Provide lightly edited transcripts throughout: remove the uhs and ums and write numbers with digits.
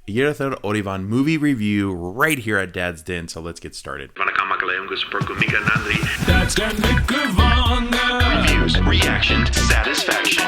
Aayirathil Oruvan movie review right here at Dad's Den. So let's get started. Dad's Den reviews, reaction, satisfaction.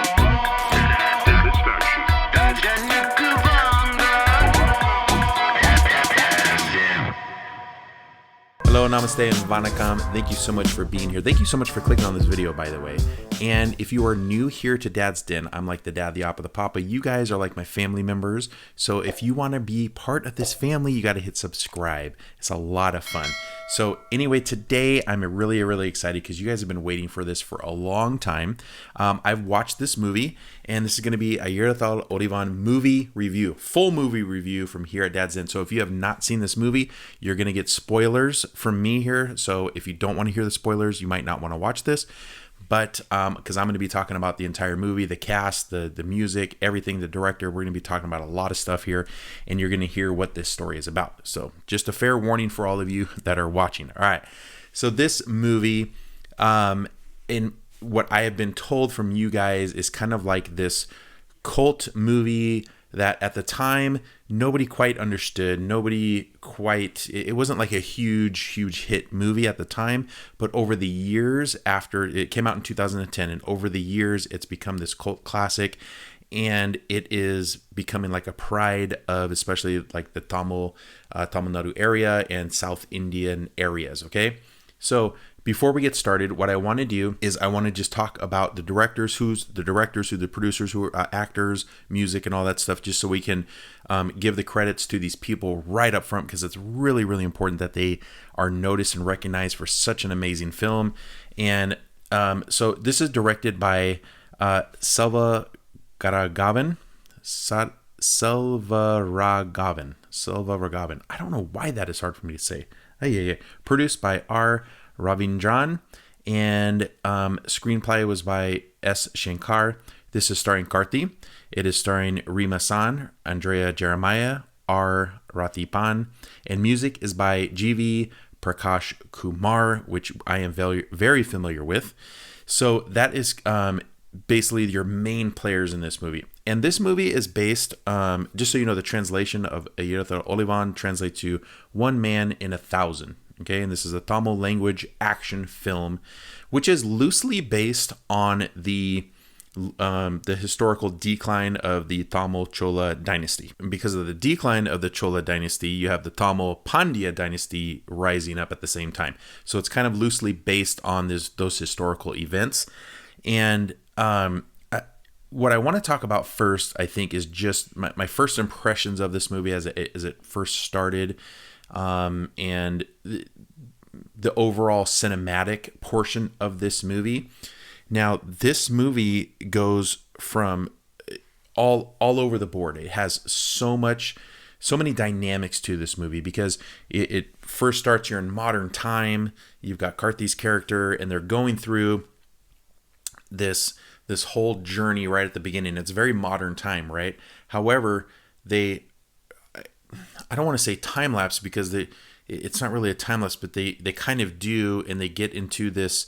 Hello, namaste, and vanakkam. Thank you so much for being here. Thank you so much for clicking on this video, by the way. And if you are new here to Dad's Den, I'm like the dad, the oppa, the papa. You guys are like my family members. So if you want to be part of this family, you got to hit subscribe. It's a lot of fun. So anyway, today I'm really excited because you guys have been waiting for this for a long time. I've watched this movie, and this is going to be Aayirathil Oruvan movie review, full movie review from here at Dad's Den. So if you have not seen this movie, you're going to get spoilers from me here. So if you don't want to hear the spoilers, you might not want to watch this. But because I'm going to be talking about the entire movie, the cast, the music, everything, the director, we're going to be talking about a lot of stuff here, and you're going to hear what this story is about. So just a fair warning for all of you that are watching. All right. So this movie, in what I have been told from you guys, is kind of like this cult movie that at the time nobody quite understood. It wasn't like a huge hit movie at the time, but over the years, after it came out in 2010, and over the years it's become this cult classic, and it is becoming like a pride of especially like the Tamil Nadu area and South Indian areas. Okay, so before we get started, what I want to do is I want to just talk about the directors, who the producers, who are actors, music, and all that stuff, just so we can give the credits to these people right up front, because it's really important that they are noticed and recognized for such an amazing film. And so this is directed by Selvaragavan. I don't know why that is hard for me to say. Yeah. Produced by R. Ravindran, and screenplay was by S. Shankar. This is starring Karthi. It is starring Rima San, Andrea Jeremiah, R. Rathipan, and music is by G.V. Prakash Kumar, which I am very familiar with. So that is basically your main players in this movie. And this movie is based, just so you know, the translation of Aayirathil Oruvan translates to one man in 1,000. Okay, and this is a Tamil language action film, which is loosely based on the historical decline of the Tamil Chola dynasty. And because of the decline of the Chola dynasty, you have the Tamil Pandya dynasty rising up at the same time. So it's kind of loosely based on those historical events. And what I want to talk about first, I think, is just my first impressions of this movie as it first started. And the overall cinematic portion of this movie. Now, this movie goes from all over the board. It has so many dynamics to this movie, because it first starts, you're in modern time. You've got Karthi's character, and they're going through this whole journey right at the beginning. It's very modern time, right? However, I don't want to say time lapse, because it's not really a time lapse, but they kind of do, and they get into this.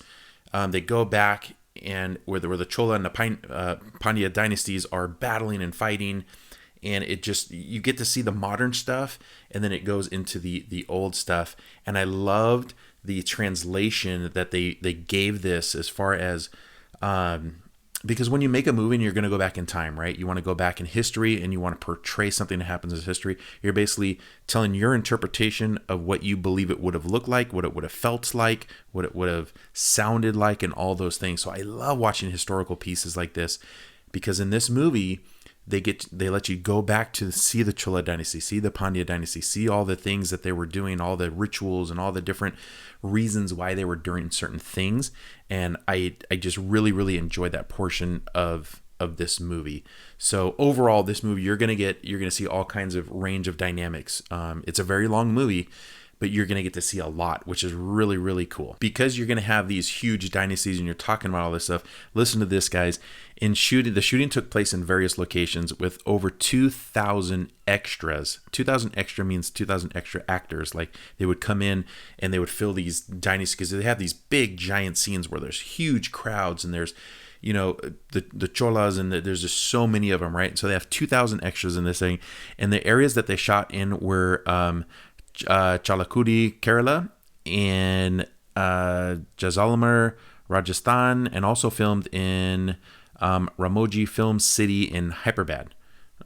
They go back, and where the Chola and the Pandya dynasties are battling and fighting, and you get to see the modern stuff, and then it goes into the old stuff. And I loved the translation that they gave this, as far as because when you make a movie and you're going to go back in time, right? You want to go back in history, and you want to portray something that happens in history. You're basically telling your interpretation of what you believe it would have looked like, what it would have felt like, what it would have sounded like, and all those things. So I love watching historical pieces like this, because in this movie, they let you go back to see the Chola dynasty, see the Pandya dynasty, see all the things that they were doing, all the rituals and all the different reasons why they were doing certain things. And I just really enjoyed that portion of this movie. So overall, this movie, you're gonna see all kinds of range of dynamics. It's a very long movie, but you're going to get to see a lot, which is really cool. Because you're going to have these huge dynasties and you're talking about all this stuff, listen to this, guys. The shooting took place in various locations with over 2,000 extras. 2,000 extra means 2,000 extra actors. Like, they would come in and they would fill these dynasties, because they have these big giant scenes where there's huge crowds, and there's the cholas, and there's just so many of them, right? So they have 2,000 extras in this thing, and the areas that they shot in were Chalakudi, Kerala, and Jaisalmer, Rajasthan, and also filmed in Ramoji Film City in Hyderabad.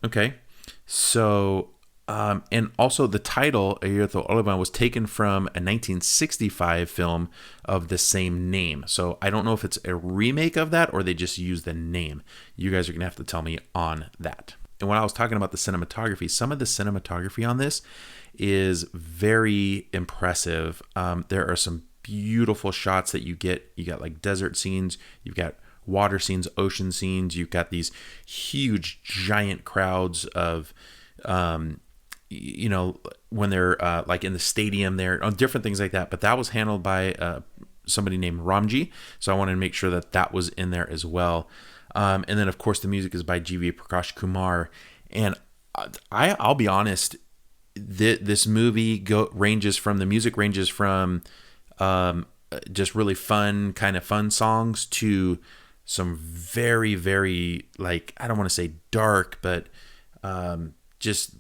Okay, so and also the title Aayirathil Oruvan was taken from a 1965 film of the same name. So I don't know if it's a remake of that or they just use the name. You guys are gonna have to tell me on that. And when I was talking about the cinematography, some of the cinematography on this is very impressive. There are some beautiful shots that you get. You got like desert scenes, you've got water scenes, ocean scenes, you've got these huge giant crowds of when they're like in the stadium there, on different things like that. But that was handled by somebody named Ramji, so I wanted to make sure that that was in there as well. And then of course the music is by G.V. Prakash Kumar, and I'll be honest, this movie ranges from just really fun songs to some very, very, like, I don't want to say dark, but just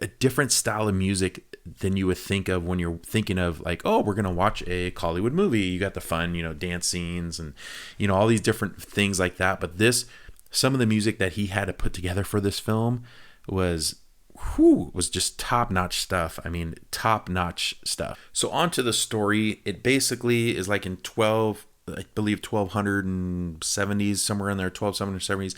a different style of music than you would think of when you're thinking of like, oh, we're going to watch a Hollywood movie. You got the fun, dance scenes and, all these different things like that. But some of the music that he had to put together for this film was just top-notch stuff. I mean, top-notch stuff. So on to the story. It basically is like in 1270s, somewhere in there, 1270s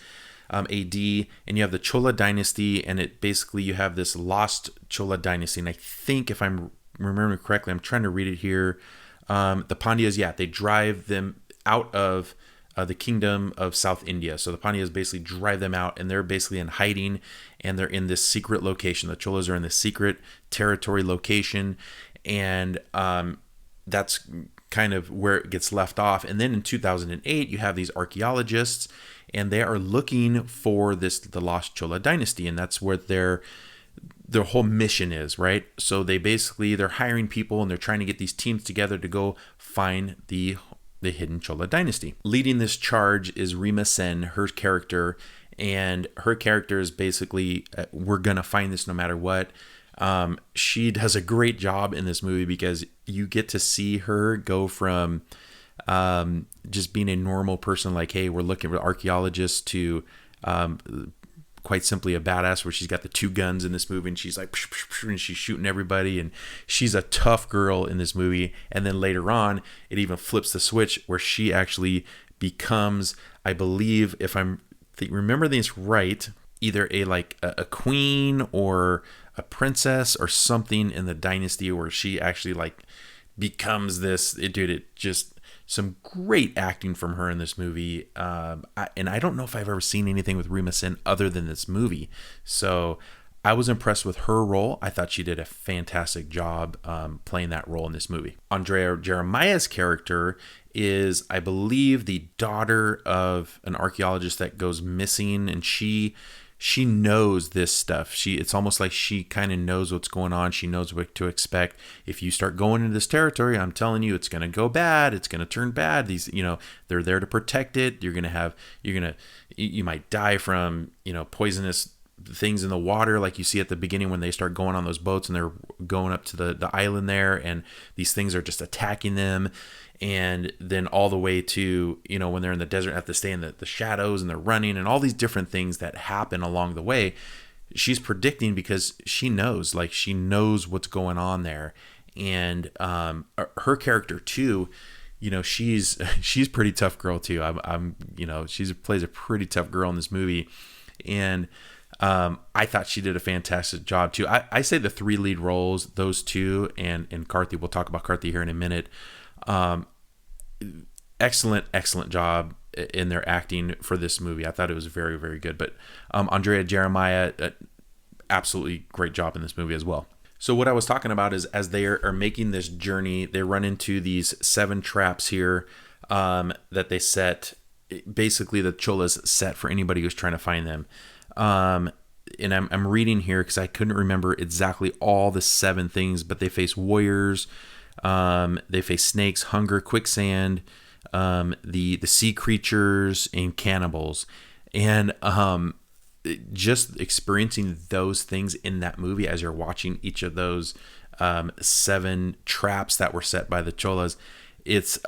AD, and you have the Chola dynasty, and you have this lost Chola dynasty. And I think, if I'm remembering correctly, I'm trying to read it here. The Pandyas, they drive them out of the kingdom of South India. So the Pandyas basically drive them out, and they're basically in hiding, and they're in this secret location. The Cholas are in this secret territory location, and that's kind of where it gets left off. And then in 2008, you have these archaeologists, and they are looking for the lost Chola dynasty, and that's where their whole mission is, right? So they're hiring people, and they're trying to get these teams together to go find the hidden Chola dynasty. Leading this charge is Rima Sen, her character, and her character is basically, we're gonna find this no matter what. She does a great job in this movie because you get to see her go from just being a normal person, like, hey, we're looking for archaeologists, to quite simply a badass, where she's got the 2 guns in this movie, and she's like, and she's shooting everybody, and she's a tough girl in this movie. And then later on, it even flips the switch where she actually becomes, I believe, if I'm remember this right, either a queen or a princess or something in the dynasty, where she actually becomes this dude. It just, some great acting from her in this movie. And I don't know if I've ever seen anything with Rima Sen other than this movie. So I was impressed with her role. I thought she did a fantastic job playing that role in this movie. Andrea Jeremiah's character is, I believe, the daughter of an archaeologist that goes missing, and she knows this stuff. It's almost like she kind of knows what's going on. She knows what to expect. If you start going into this territory, I'm telling you, it's going to go bad. It's going to turn bad. These, they're there to protect it. You might die from, poisonous things in the water, like you see at the beginning when they start going on those boats and they're going up to the island there, and these things are just attacking them. And then all the way to, when they're in the desert, have to stay in the shadows, and they're running, and all these different things that happen along the way. She's predicting because she knows what's going on there. And her character too, she's pretty tough girl too. She plays a pretty tough girl in this movie. And I thought she did a fantastic job too. I say the 3 lead roles, those 2 and Karthi, we'll talk about Karthi here in a minute. Excellent job in their acting for this movie. I thought it was very, very good. But Andrea Jeremiah, absolutely great job in this movie as well. So what I was talking about is, as they are making this journey, they run into these 7 traps here that they set. Basically, the Cholas set for anybody who's trying to find them. And I'm reading here because I couldn't remember exactly all the 7 things, but they face warriors, they face snakes, hunger, quicksand, the sea creatures and cannibals, and just experiencing those things in that movie as you're watching each of those 7 traps that were set by the cholas. It's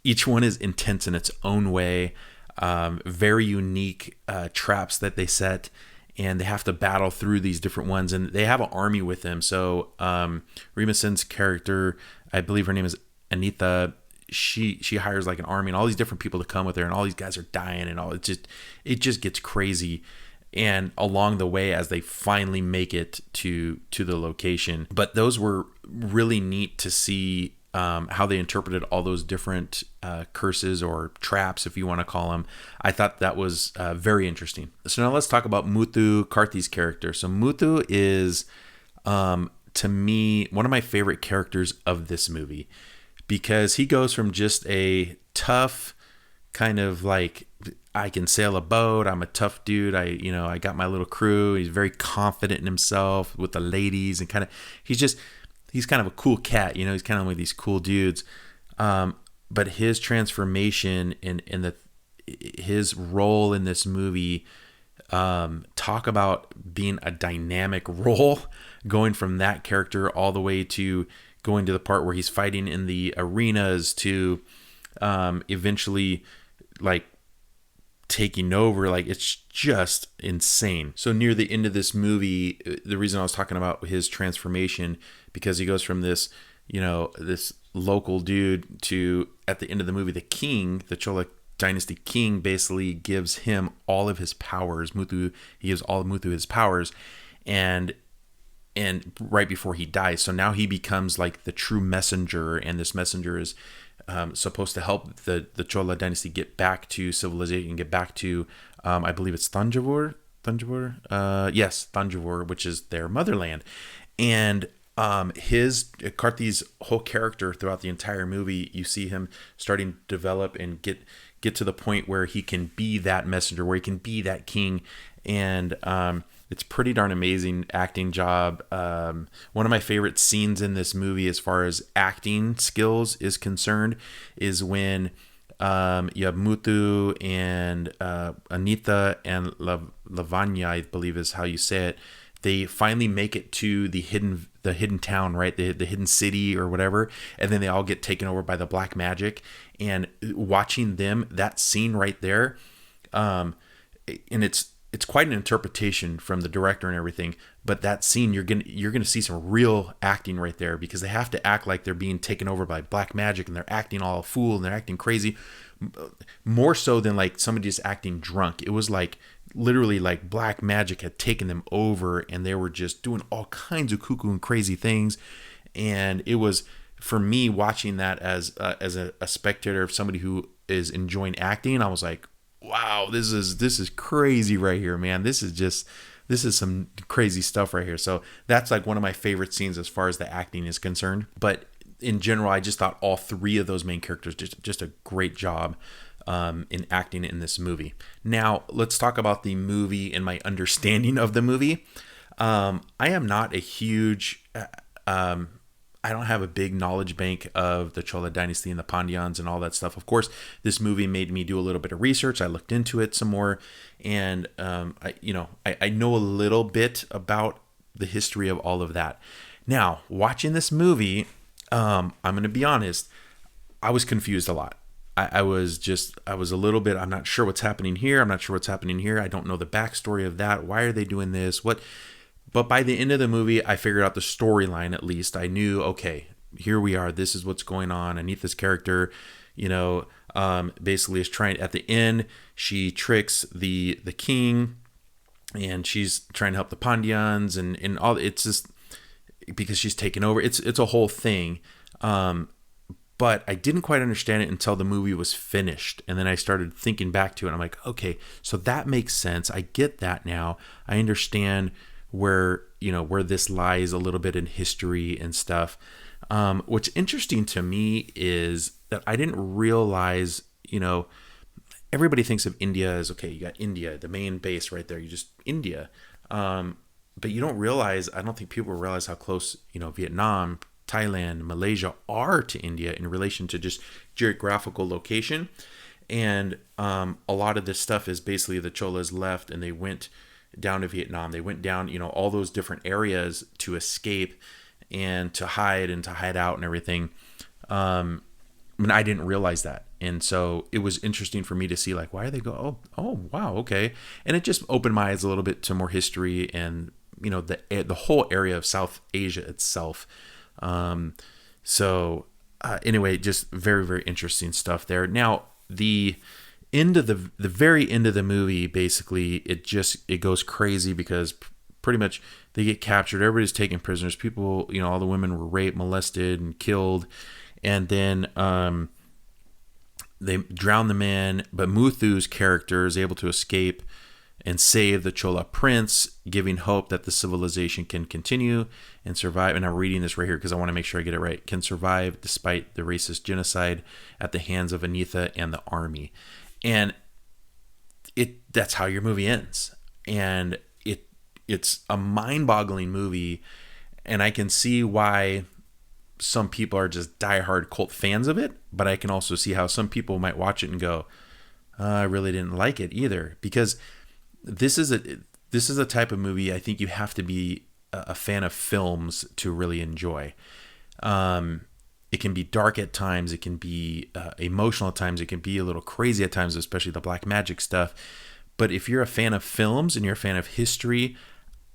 each one is intense in its own way, very unique traps that they set, and they have to battle through these different ones, and they have an army with them. So Rima Sen's character, I believe her name is Anita, she hires like an army and all these different people to come with her, and all these guys are dying, and all it just gets crazy. And along the way, as they finally make it to the location, but those were really neat to see how they interpreted all those different curses or traps, if you want to call them. I thought that was very interesting. So now let's talk about Muthu, Karthi's character. So Muthu is, to me, one of my favorite characters of this movie, because he goes from just a tough kind of like, I can sail a boat, I'm a tough dude, I got my little crew. He's very confident in himself with the ladies, and kind of he's kind of a cool cat, he's kind of one of these cool dudes. But his transformation in his role in this movie, talk about being a dynamic role, going from that character all the way to going to the part where he's fighting in the arenas, to eventually like taking over. Like, it's just insane. So near the end of this movie, the reason I was talking about his transformation, because he goes from this, this local dude to, at the end of the movie, the king, the Chola dynasty king, basically gives him all of his powers. He gives all of Muthu his powers, and right before he dies. So now he becomes like the true messenger, and this messenger is supposed to help the Chola dynasty get back to civilization, get back to, I believe it's Tanjavur, yes, Tanjavur, which is their motherland. And Karthi's whole character throughout the entire movie, you see him starting to develop and get to the point where he can be that messenger, where he can be that king. And it's pretty darn amazing acting job. One of my favorite scenes in this movie, as far as acting skills is concerned, is when you have Muthu and Anita and Lavanya, I believe is how you say it. They finally make it to the hidden town, right? The hidden city or whatever. And then they all get taken over by the black magic. And watching them, that scene right there, and it's quite an interpretation from the director and everything, but that scene, you're gonna see some real acting right there, because they have to act like they're being taken over by black magic, and they're acting all a fool, and they're acting crazy, more so than like somebody just acting drunk. It was like literally like black magic had taken them over, and they were just doing all kinds of cuckoo and crazy things. And it was, for me, watching that as a spectator, of somebody who is enjoying acting, I was like, wow, this is crazy right here, man. This is some crazy stuff right here. So that's like one of my favorite scenes as far as the acting is concerned. But in general, I just thought all 3 of those main characters did just a great job in acting in this movie. Now let's talk about the movie and my understanding of the movie. I am not a huge I don't have a big knowledge bank of the Chola dynasty and the Pandyans and all that stuff. Of course, this movie made me do a little bit of research. I looked into it some more, and I know a little bit about the history of all of that. Now, watching this movie, I'm going to be honest, I was confused a lot. I was a little bit, I'm not sure what's happening here. I'm not sure what's happening here. I don't know the backstory of that. Why are they doing this? But by the end of the movie, I figured out the storyline. At least I knew, okay, here we are. This is what's going on. Anita's character, basically is trying, at the end, she tricks the king, and she's trying to help the Pandyans and all. It's just because she's taken over. It's a whole thing. But I didn't quite understand it until the movie was finished. And then I started thinking back to it. And I'm like, okay, so that makes sense. I get that now. I understand where this lies a little bit in history and stuff. What's interesting to me is that I didn't realize, everybody thinks of India as, okay, you got India, the main base right there. You just India. But you don't realize, I don't think people realize how close, Vietnam Thailand, Malaysia are to India in relation to just geographical location. And a lot of this stuff is basically the Cholas left and they went down to Vietnam. They went down, all those different areas to escape and to hide out and everything. I didn't realize that. And so it was interesting for me to see, like, why are they oh, wow, okay. And it just opened my eyes a little bit to more history and, the whole area of South Asia itself. Anyway, just very, very interesting stuff there. Now, the very end of the movie, basically, it goes crazy because pretty much they get captured. Everybody's taken prisoners. People, all the women were raped, molested, and killed. And then they drown the man, but Muthu's character is able to escape and save the Chola prince, giving hope that the civilization can continue and survive. And I'm reading this right here because I want to make sure I get it right. Can survive despite the racist genocide at the hands of Anitha and the army. And that's how your movie ends. And it's a mind-boggling movie, and I can see why some people are just diehard cult fans of it, but I can also see how some people might watch it and go, I really didn't like it either, because this is a type of movie I think you have to be a fan of films to really enjoy. It can be dark at times, it can be emotional at times, it can be a little crazy at times, especially the black magic stuff. But if you're a fan of films and you're a fan of history,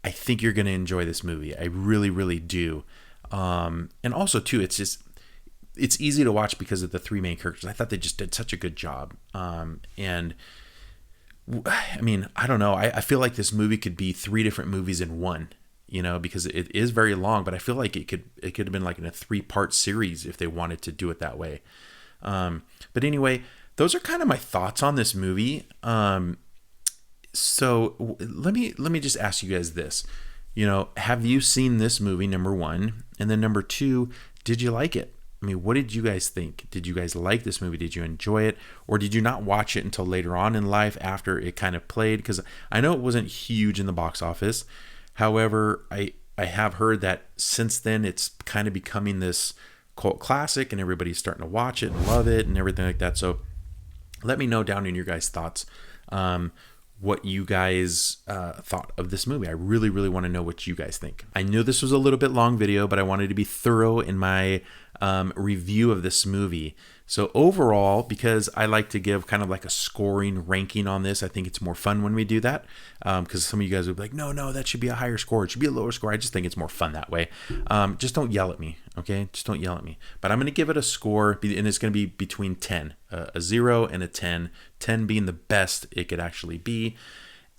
I think you're going to enjoy this movie. I really, really do. And also too, it's easy to watch because of the three main characters. I thought they just did such a good job. And I mean, I don't know. I feel like this movie could be three different movies in one, because it is very long, but I feel like it could have been like in a 3-part series if they wanted to do it that way. But anyway, those are kind of my thoughts on this movie. So let me just ask you guys this. Have you seen this movie, number one? And then number two, did you like it? I mean, what did you guys think? Did you guys like this movie? Did you enjoy it? Or did you not watch it until later on in life after it kind of played? Because I know it wasn't huge in the box office. However, I have heard that since then it's kind of becoming this cult classic and everybody's starting to watch it and love it and everything like that. So let me know down in your guys' thoughts what you guys thought of this movie. I really, really want to know what you guys think. I know this was a little bit long video, but I wanted to be thorough in my review of this movie. So overall, because I like to give kind of like a scoring ranking on this, I think it's more fun when we do that. Because some of you guys would be like, no, that should be a higher score. It should be a lower score. I just think it's more fun that way. Just don't yell at me, okay? Just don't yell at me. But I'm going to give it a score, and it's going to be between 10, a 0 and a 10, 10 being the best it could actually be.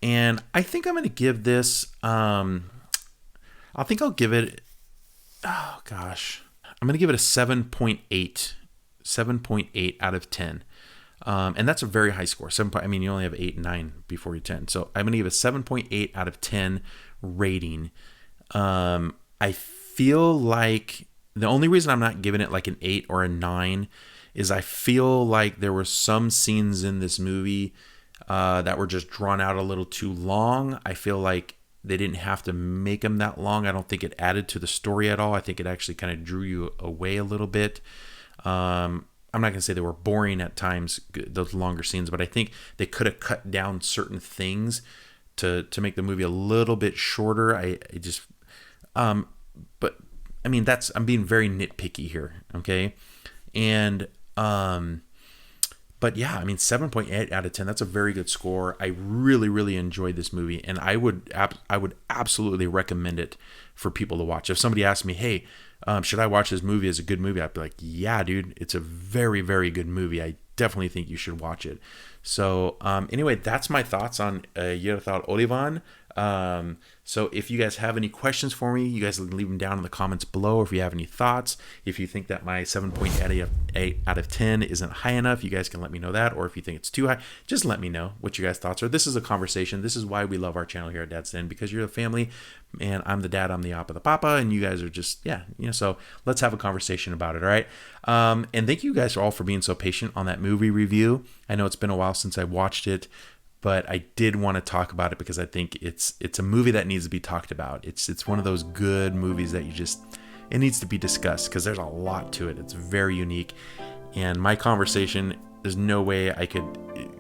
And I think I'm going to give this, I think I'll give it, oh gosh, I'm going to give it a 7.8 out of 10. And that's a very high score. You only have 8 and 9 before you're 10. So I'm going to give a 7.8 out of 10 rating. I feel like the only reason I'm not giving it like an 8 or a 9 is I feel like there were some scenes in this movie that were just drawn out a little too long. I feel like they didn't have to make them that long. I don't think it added to the story at all. I think it actually kind of drew you away a little bit. I'm not going to say they were boring at times, those longer scenes, but I think they could have cut down certain things to make the movie a little bit shorter. But I mean, I'm being very nitpicky here. Okay. And, but yeah, I mean, 7.8 out of 10, that's a very good score. I really, really enjoyed this movie, and I would absolutely recommend it for people to watch. If somebody asked me, hey, should I watch this movie as a good movie? I'd be like, yeah, dude, it's a very, very good movie. I definitely think you should watch it. So anyway, that's my thoughts on Aayirathil Oruvan. So if you guys have any questions for me, you guys leave them down in the comments below. If you have any thoughts, if you think that my 7.8 out of 10 isn't high enough, you guys can let me know that. Or if you think it's too high, just let me know what you guys' thoughts are. This is a conversation. This is why we love our channel here at Dad's Den, because you're a family, and I'm the dad, I'm the the papa, and you guys are just, so let's have a conversation about it. All right. And thank you guys all for being so patient on that movie review. I know it's been a while since I watched it, but I did want to talk about it because I think it's a movie that needs to be talked about. It's one of those good movies that it needs to be discussed because there's a lot to it. It's very unique. And my conversation, there's no way I could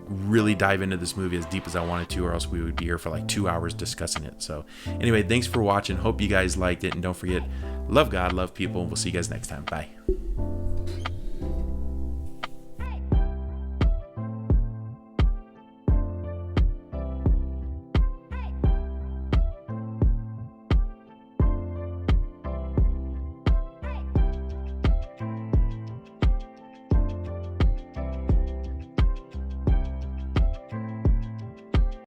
really dive into this movie as deep as I wanted to, or else we would be here for like 2 hours discussing it. So anyway, thanks for watching. Hope you guys liked it. And don't forget, love God, love people. We'll see you guys next time. Bye.